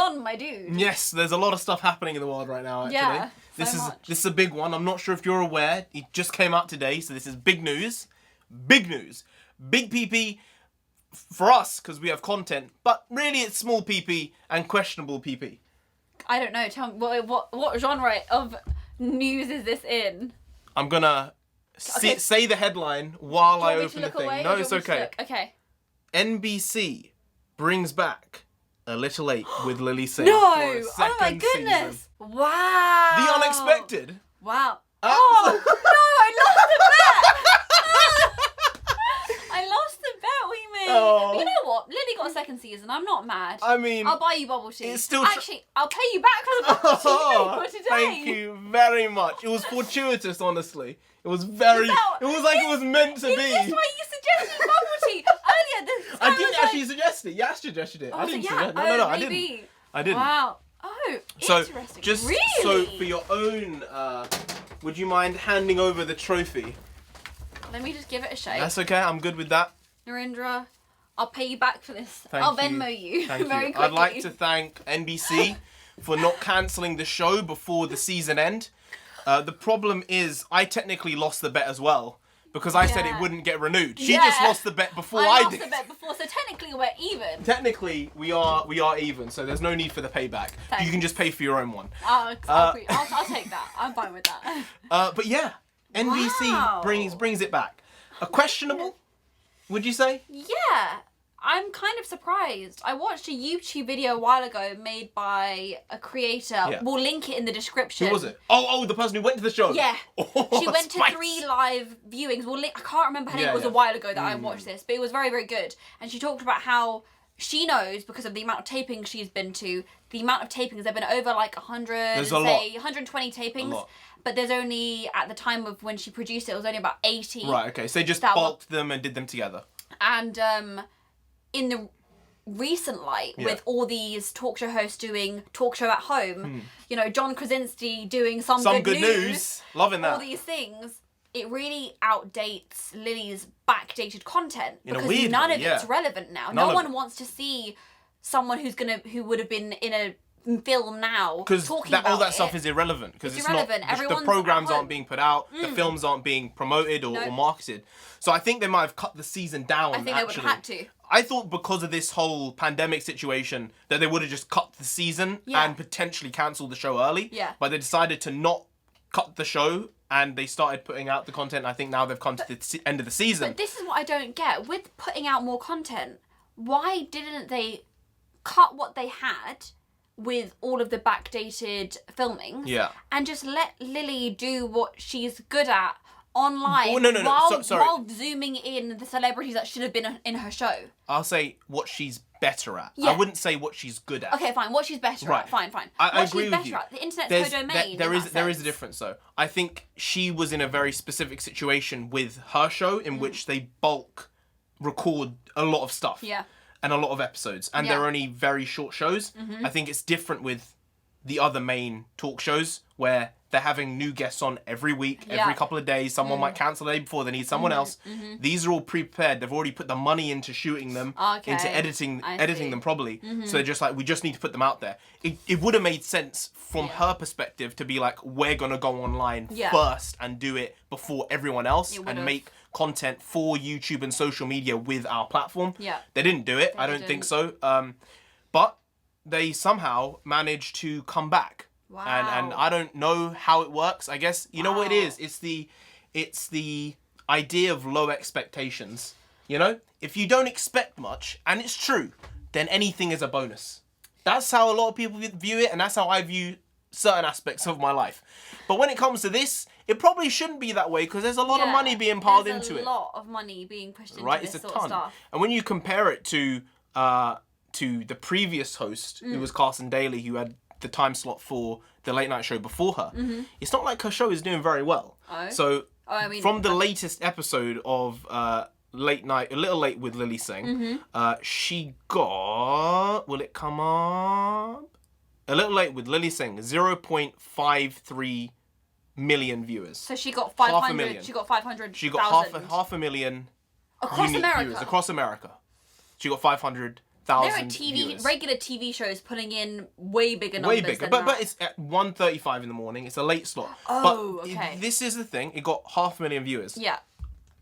on, my dude? Yes, there's a lot of stuff happening in the world right now, actually. Yeah, this much. is a big one. I'm not sure if you're aware. It just came out today, so this is big news. Big news. Big PP for us, because we have content, but really it's small PP and questionable PP. I don't know. Tell me, what genre of news is this in? I'm gonna say the headline while I open the thing. Away, no, it's okay. Okay. NBC brings back A Little Late with Lilly Singh. No! For a Oh my goodness! season. Wow! The unexpected. Wow. Oh no! I lost the bet. I lost the bet. What do you mean? Oh. But you know what? Lily got a second season. I'm not mad. I mean, I'll buy you bubble tea. it's still actually, I'll pay you back for the bubble tea for today. Thank you very much. It was fortuitous, honestly. It was very. It was like it was meant to be. Is this why you suggested bubble tea earlier? This I didn't actually suggest it. Yash suggested it. I didn't suggest it. No, I didn't. I didn't. Wow. Oh, so, interesting. Just really? so for your own, would you mind handing over the trophy? Let me just give it a shake. That's okay. I'm good with that. Narendra, I'll pay you back for this. Thank I'll you. Venmo you Thank very you. quickly. I'd like to thank NBC for not cancelling the show before the season end. The problem is I technically lost the bet as well because I said it wouldn't get renewed. She just lost the bet before I did. lost the bet before, so technically we're even. Technically, we are even, so there's no need for the payback. Thanks. You can just pay for your own one. I'll take that. I'm fine with that. But yeah, NBC brings it back. A questionable, would you say? Yeah. I'm kind of surprised. I watched a YouTube video a while ago made by a creator. Yeah. We'll link it in the description. Who was it? Oh, the person who went to the show. Yeah. Oh, she went to spice. 3 live viewings. I can't remember her name. It was a while ago that I watched this, but it was very, very good. And she talked about how she knows, because of the amount of tapings she's been to, the amount of tapings, there have been over like 120 tapings. But there's only, at the time of when she produced it was only about 80. Right, okay. So they just bulked them and did them together. And in the recent light, with all these talk show hosts doing talk show at home, you know, John Krasinski doing some good news, loving that. all these things, it really outdates Lily's backdated content because none of it's relevant now. No one wants to see someone who would have been in a film now talking about all that stuff is irrelevant because it's irrelevant. Not the programs aren't being put out, the films aren't being promoted or marketed. So I think they might have cut the season down. I think they would have had to. I thought because of this whole pandemic situation that they would have just cut the season and potentially cancelled the show early. Yeah. But they decided to not cut the show and they started putting out the content. I think now they've come to the end of the season. But this is what I don't get. With putting out more content, why didn't they cut what they had with all of the backdated filmings and just let Lily do what she's good at online while zooming in the celebrities that should have been in her show? I'll say what she's better at. I wouldn't say what she's good at. Okay, fine. What she's better at. Fine. I agree with you. At. The internet's co-domain. There is a difference though. I think she was in a very specific situation with her show in which they bulk record a lot of stuff. Yeah. And a lot of episodes. And they're only very short shows. I think it's different with the other main talk shows where they're having new guests on every week, every couple of days. Someone might cancel the day before, they need someone else. These are all prepared. They've already put the money into shooting them, into editing them properly. So they're just like, we just need to put them out there. It would have made sense from her perspective to be like, we're going to go online first and do it before everyone else and make content for YouTube and social media with our platform. Yeah. They didn't do it. I don't think so. But they somehow managed to come back. Wow. And I don't know how it works. I guess you know what it is. It's the idea of low expectations. You know, if you don't expect much, and it's true, then anything is a bonus. That's how a lot of people view it, and that's how I view certain aspects of my life. But when it comes to this, it probably shouldn't be that way because there's a lot of money being piled into it. There's a lot of money being pushed into this it's a sort of ton. stuff. And when you compare it to the previous host, who was Carson Daly, who had the time slot for the late night show before her, it's not like her show is doing very well. So from the latest episode of Late Night, A Little Late with Lilly Singh, she got, will it come up? A Little Late with Lilly Singh, 0.53 million viewers. So she got 500. Half a million. She got 500. She got half a million across unique America. viewers across America. She got 500,000 viewers. Regular TV shows putting in way bigger numbers. Way bigger, but it's at 1:35 in the morning. It's a late slot. Oh, but okay. This is the thing. It got 500,000 viewers. Yeah.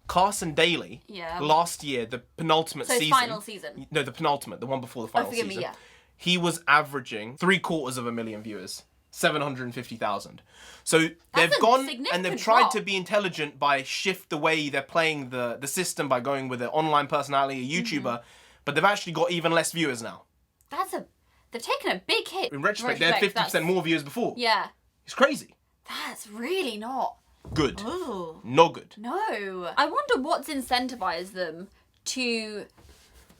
Carson Daly. Yeah. Last year, the penultimate season. Final season. No, the penultimate, the one before the final season. Me, yeah. He was averaging 750,000 viewers. 750,000. So they've gone and they've tried to be intelligent by shift the way they're playing the system by going with an online personality, a YouTuber, but they've actually got even less viewers now. They've taken a big hit. In retrospect, they had 50% more viewers before. Yeah. It's crazy. That's really not good. Ooh. No good. No. I wonder what's incentivized them to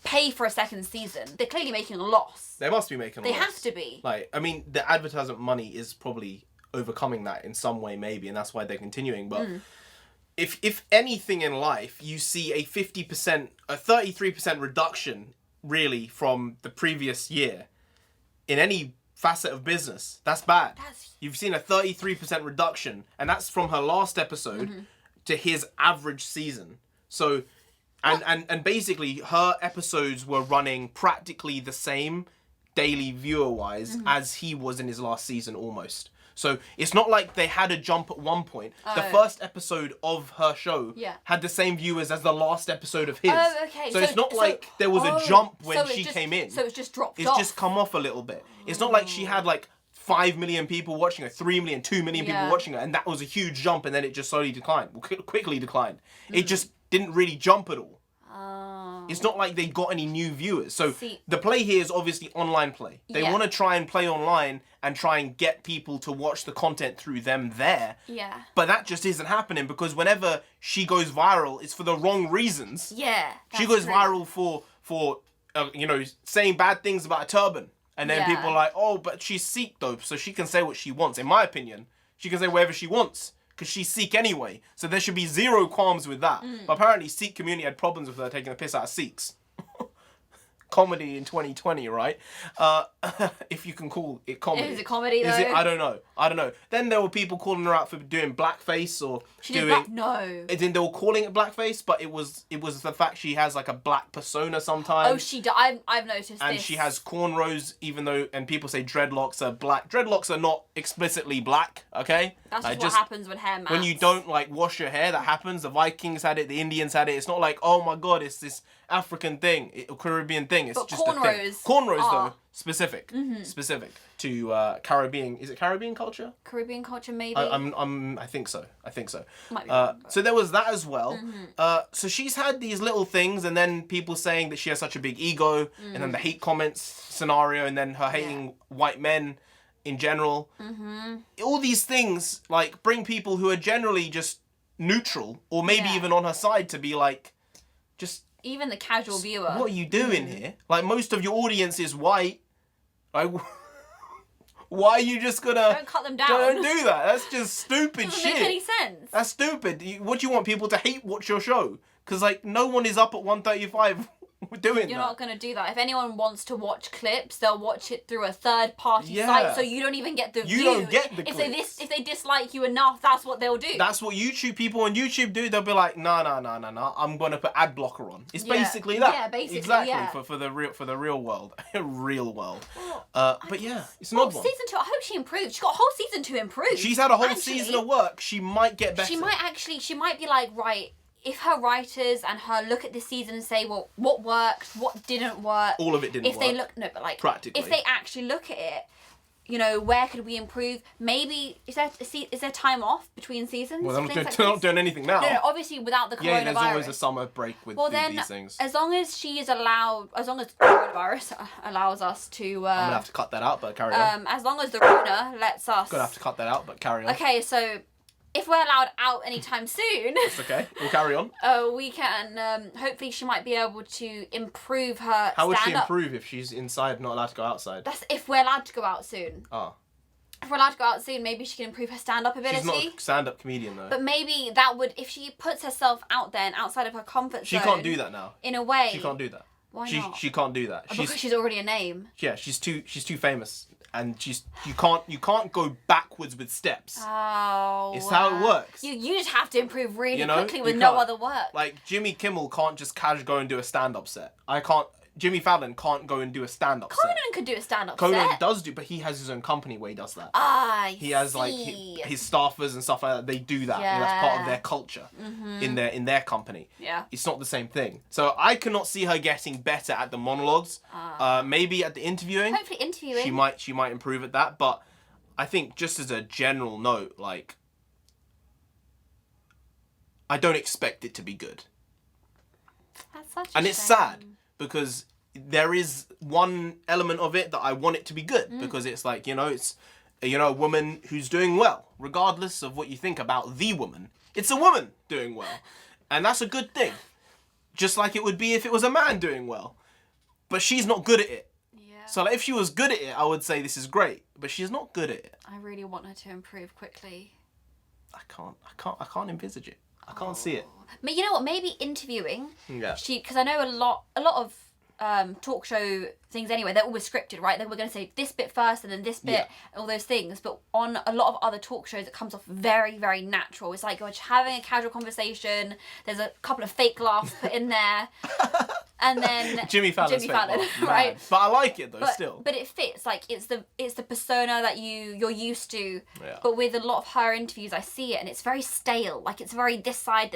pay for a second season. They're clearly making a loss. They must be making a loss. They have to be. Like, I mean, the advertisement money is probably overcoming that in some way, maybe, and that's why they're continuing. But if anything in life, you see a 33% reduction, really, from the previous year in any facet of business, that's bad. You've seen a 33% reduction, and that's from her last episode to his average season. So, and basically, her episodes were running practically the same daily viewer-wise as he was in his last season, almost. So it's not like they had a jump at one point. The first episode of her show had the same viewers as the last episode of his. Oh, okay. So it's not like there was a jump when she came in. So it's just dropped off. It's just come off a little bit. It's not like she had like 5 million people watching her, 3 million, 2 million people watching her, and that was a huge jump, and then it just slowly declined, quickly declined. It just didn't really jump at all. It's not like they got any new viewers. So the play here is obviously online play. They want to try and play online and try and get people to watch the content through them there. Yeah. But that just isn't happening because whenever she goes viral, it's for the wrong reasons. Yeah. She goes viral for saying bad things about a turban. And then people are like, oh, but she's Sikh though, so she can say what she wants. In my opinion, she can say whatever she wants. Because she's Sikh anyway. So there should be zero qualms with that. But apparently Sikh community had problems with her taking the piss out of Sikhs. Comedy in 2020, right? If you can call it comedy. Is it comedy though? Is it? I don't know. Then there were people calling her out for doing blackface or No. Then they were calling it blackface, but it was the fact she has like a black persona sometimes. Oh, I've noticed and this. she has cornrows, and people say dreadlocks are black. Dreadlocks are not explicitly black, okay? That's just what happens when hair mats. When you don't like wash your hair, that happens. The Vikings had it, the Indians had it. It's not like, oh my god, it's this African thing, Caribbean thing. It's just cornrows a thing. Cornrows though, specific to Caribbean. Is it Caribbean culture? Caribbean culture, maybe. I think so. Might be wrong, so there was that as well. So she's had these little things, and then people saying that she has such a big ego, and then the hate comments scenario, and then her hating white men in general. All these things like bring people who are generally just neutral, or maybe even on her side, to be like, just. Even the casual viewer. What are you doing here? Like, most of your audience is white. Like, why are you just gonna... Don't cut them down. Don't do that. That's just stupid shit. Doesn't make any sense. That's stupid. What do you want people to hate watch your show? Because, like, no one is up at 1:35 doing that. You're not going to do that. If anyone wants to watch clips, they'll watch it through a third-party site, so you don't even get the view. You don't get the clips. If they dislike you enough, that's what they'll do. That's what people on YouTube do. They'll be like, no, I'm going to put ad blocker on. It's basically that. Yeah, basically, exactly, for the real world. real world. But yeah, it's an odd one. Season 2, I hope she improves. She's got a whole season to improve. She's had a whole season of work. She might get better. She might be like, right, if her writers and her look at this season and say, well, what worked, what didn't work. All of it didn't work. If they look, no, but like, practically. If they actually look at it, you know, where could we improve? Maybe, is there time off between seasons? Well, they're not doing anything now. No, obviously without the coronavirus. Yeah, there's always a summer break with these things. As long as coronavirus allows us to... I'm going to have to cut that out, but carry on. As long as the Rona lets us... Going to have to cut that out, but carry on. Okay, so... If we're allowed out anytime soon... It's okay. We'll carry on. We can... hopefully she might be able to improve her stand-up. How would she improve if she's inside, not allowed to go outside? That's if we're allowed to go out soon. Oh. If we're allowed to go out soon, maybe she can improve her stand-up ability. She's not a stand-up comedian, though. But maybe that would... If she puts herself out there and outside of her comfort zone... She can't do that now. In a way... She can't do that. Why not? She can't do that. Because she's already a name. Yeah, she's too famous. And you can't go backwards with steps. Oh, it's how it works. You just have to improve really quickly with no other work. Like Jimmy Kimmel can't just go and do a stand-up set. Jimmy Fallon can't go and do a stand-up Conan set. could do a stand-up Conan set. does do, but he has his own company where he does that. He has like his staffers and stuff like that. They do that. Yeah. That's part of their culture in their company. Yeah. It's not the same thing. So I cannot see her getting better at the monologues. Maybe at the interviewing. Hopefully interviewing. She might improve at that, but I think just as a general note, like, I don't expect it to be good. That's such a And shame. it's sad because there is one element of it that I want it to be good because it's like, you know, it's, you know, a woman who's doing well, regardless of what you think about the woman. It's a woman doing well. And that's a good thing. Just like it would be if it was a man doing well. But she's not good at it. Yeah. So like, if she was good at it, I would say this is great. But she's not good at it. I really want her to improve quickly. I can't envisage it. I can't see it. But you know what? Maybe interviewing. Yeah. Because I know a lot of talk show things anyway. They're always scripted, right? They were going to say this bit first and then this bit, and all those things. But on a lot of other talk shows, it comes off very, very natural. It's like you're just having a casual conversation. There's a couple of fake laughs put in there, and then Jimmy Fallon, right? But I like it though, still. But it fits. Like it's the persona that you're used to. Yeah. But with a lot of her interviews, I see it, and it's very stale. Like it's very this side,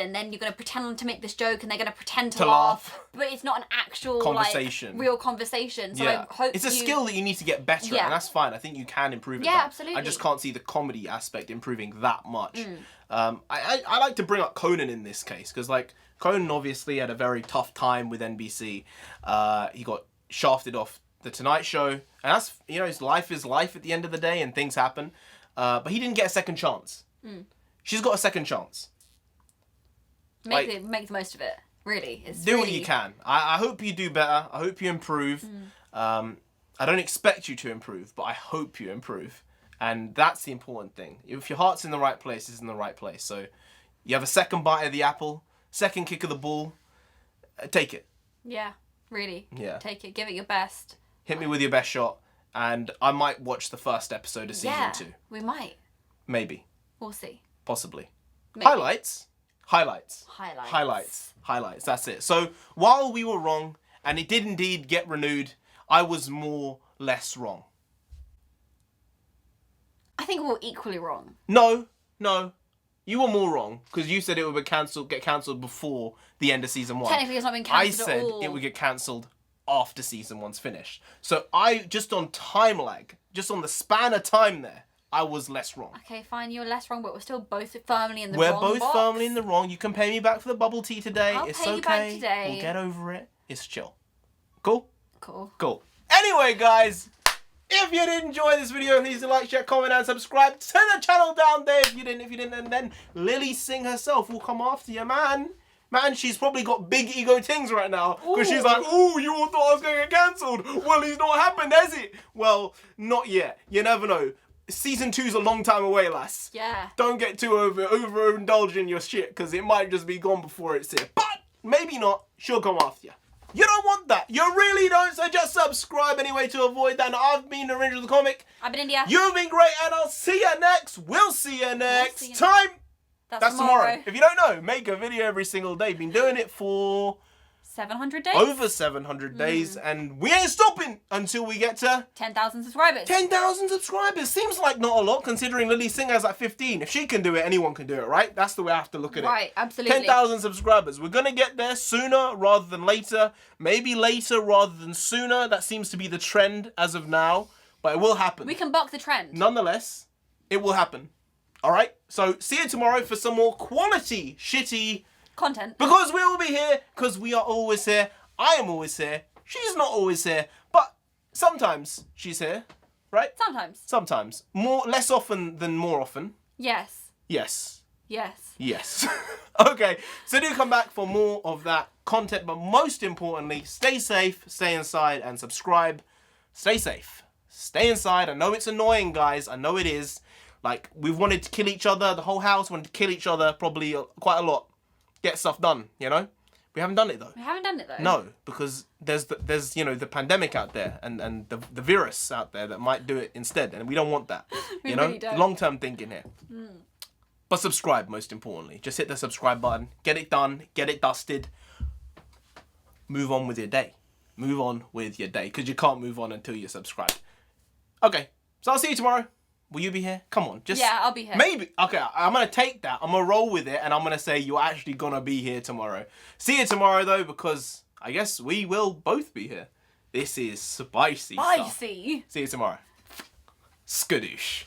and then you're gonna pretend to make this joke, and they're gonna pretend to laugh. But it's not an actual conversation, like real conversation. So yeah. I hope it's a skill that you need to get better at, and that's fine. I think you can improve it. Yeah, absolutely. I just can't see the comedy aspect improving that much. I like to bring up Conan in this case because like Conan obviously had a very tough time with NBC. He got shafted off the Tonight Show, and that's, you know, his life is life at the end of the day, and things happen. But he didn't get a second chance. She's got a second chance. Make the most of it. Really, do what you can. I hope you do better. I hope you improve. I don't expect you to improve, but I hope you improve, and that's the important thing. If your heart's in the right place, it's in the right place. So you have a second bite of the apple, second kick of the ball. Take it. Yeah, really. Yeah. Take it. Give it your best. Hit me with your best shot, and I might watch the first episode of season 2. We might. Maybe. We'll see. Possibly. Maybe. Highlights. That's it. So while we were wrong, and it did indeed get renewed, I was less wrong. I think we're equally wrong. No. You were more wrong because you said it would get cancelled before the end of season 1. Technically, it's not been cancelled I at said all. it would get cancelled after season 1's finished. So I, just on time lag, just on the span of time there, I was less wrong. Okay, fine, you're less wrong, but we're still both firmly in the We're wrong both box. firmly in the wrong. You can pay me back for the bubble tea today. I'll it's pay okay. you back today. We'll get over it. It's chill. Cool? Cool. Anyway, guys, if you did enjoy this video, please like, share, comment, and subscribe to the channel down there. If you didn't, and then Lilly Singh herself will come after you, man. Man, she's probably got big ego things right now. Because she's like, ooh, you all thought I was going to get cancelled. Well, it's not happened, has it? Well, not yet. You never know. Season 2's a long time away, lass. Yeah. Don't get too overindulged in your shit, because it might just be gone before it's here. But maybe not. She'll come after you. You don't want that. You really don't. So just subscribe anyway to avoid that. And I've been NarendraTheComic. I've been India. You've been great, and I'll see you next. We'll see you next time. That's tomorrow. If you don't know, make a video every single day. Been doing it for 700 days. Over 700 days, and we ain't stopping until we get to 10,000 subscribers. 10,000 subscribers. Seems like not a lot considering Lilly Singh has like 15. If she can do it, anyone can do it, right? That's the way I have to look at it. Right, absolutely. 10,000 subscribers. We're gonna get there sooner rather than later. Maybe later rather than sooner. That seems to be the trend as of now, but it will happen. We can buck the trend. Nonetheless, it will happen. All right. So see you tomorrow for some more quality, shitty content. Because we will be here, because we are always here. I am always here. She's not always here, but sometimes she's here, right? Sometimes. Less often than more often. Yes. Okay, so do come back for more of that content, but most importantly, stay safe, stay inside, and subscribe. Stay safe. Stay inside. I know it's annoying, guys. I know it is. Like, we've wanted to kill each other. The whole house wanted to kill each other probably quite a lot. Get stuff done, you know? We haven't done it, though. No, because there's you know, the pandemic out there and the virus out there that might do it instead, and we don't want that. You know? Really Long-term thinking here. But subscribe, most importantly. Just hit the subscribe button. Get it done. Get it dusted. Move on with your day. move on with your day, because you can't move on until you're subscribed. Okay, so I'll see you tomorrow. Will you be here? Come on, just... Yeah, I'll be here. Maybe. Okay, I'm going to take that. I'm going to roll with it, and I'm going to say you're actually going to be here tomorrow. See you tomorrow, though, because I guess we will both be here. This is spicy stuff. Spicy. See you tomorrow. Skadoosh.